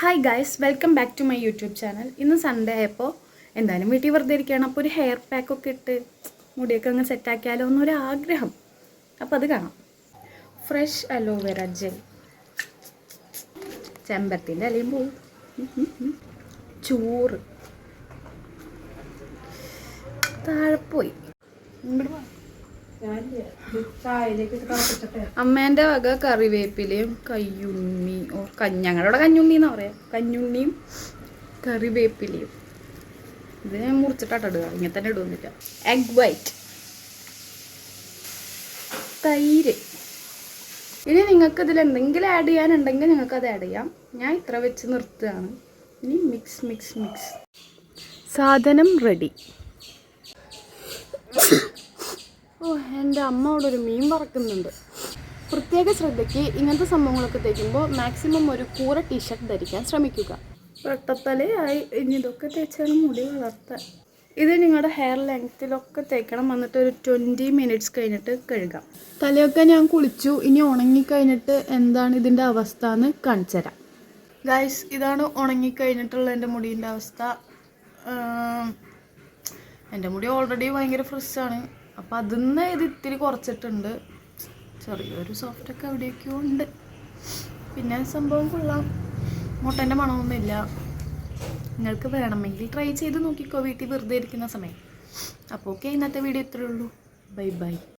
Hi guys, welcome back to my YouTube channel. ഇന്ന് Sunday ആയപ്പോൾ എന്തായാലും വീട്ടിൽ വെറുതെ ഇരിക്കുകയാണ്. അപ്പോൾ ഒരു ഹെയർ പാക്കൊക്കെ ഇട്ട് മുടിയൊക്കെ അങ്ങ് സെറ്റാക്കിയാലോ എന്നൊരു ആഗ്രഹം. അപ്പോൾ അത് കാണാം. ഫ്രഷ് അലോവേര ജെൽ, ചെമ്പരത്തിൻ്റെ ഇലയും പോവും, ചോറ് താഴെപ്പോയി. അമ്മേൻ്റെ വക കറിവേപ്പിലയും കയ്യുണ്ണി ഞങ്ങളുടെ കഞ്ഞുണ്ണി എന്ന് പറയാം, കഞ്ഞുണ്ണിയും കറിവേപ്പിലയും. ഇത് ഞാൻ മുറിച്ചിട്ടാണ് ഇടുക, ഇങ്ങനെ തന്നെ ഇടുന്നില്ല. എഗ് വൈറ്റ്, തൈര്. ഇനി നിങ്ങൾക്ക് ഇതിൽ എന്തെങ്കിലും ആഡ് ചെയ്യാനുണ്ടെങ്കിൽ നിങ്ങൾക്കത് ആഡ് ചെയ്യാം. ഞാൻ ഇത്ര വെച്ച് നിർത്തുകയാണ്. ഇനി മിക്സ് മിക്സ് മിക്സ്. സാധനം റെഡി. എൻ്റെ അമ്മ അവിടെ ഒരു മീൻ വറക്കുന്നുണ്ട്. പ്രത്യേക ശ്രദ്ധയ്ക്ക് ഇങ്ങനത്തെ സംഭവങ്ങളൊക്കെ തേക്കുമ്പോൾ മാക്സിമം ഒരു കൂറ ടീഷർട്ട് ധരിക്കാൻ ശ്രമിക്കുക. വെട്ടത്തലയായി. ഇനി ഇതൊക്കെ തേച്ചാണ് മുടി വളർത്താൻ. ഇത് നിങ്ങളുടെ ഹെയർ ലെങ്ത്തിലൊക്കെ തേക്കണം. വന്നിട്ട് ഒരു 20 മിനിറ്റ്സ് കഴിഞ്ഞിട്ട് കഴുകാം. തലയൊക്കെ ഞാൻ കുളിച്ചു. ഇനി ഉണങ്ങിക്കഴിഞ്ഞിട്ട് എന്താണ് ഇതിൻ്റെ അവസ്ഥ എന്ന് കാണിച്ചു തരാം. ഗൈസ്, ഇതാണ് ഉണങ്ങിക്കഴിഞ്ഞിട്ടുള്ള എൻ്റെ മുടീൻ്റെ അവസ്ഥ. എൻ്റെ മുടി ഓൾറെഡി ഭയങ്കര ഫ്രഷാണ്. അപ്പോൾ അതിന്ന് ഇത് ഇത്തിരി കുറച്ചിട്ടുണ്ട്. ചെറിയൊരു സോഫ്റ്റൊക്കെ എവിടെയൊക്കെയോ ഉണ്ട്. പിന്നെ സംഭവം കൊള്ളാം. മുട്ടൻ്റെ മണമൊന്നുമില്ല. നിങ്ങൾക്ക് വേണമെങ്കിൽ ട്രൈ ചെയ്ത് നോക്കിക്കോ വീട്ടിൽ വെറുതെ ഇരിക്കുന്ന സമയം. അപ്പോൾ ഓക്കെ, ഇന്നത്തെ വീഡിയോ ഇത്രയേ ഉള്ളൂ. Bye bye.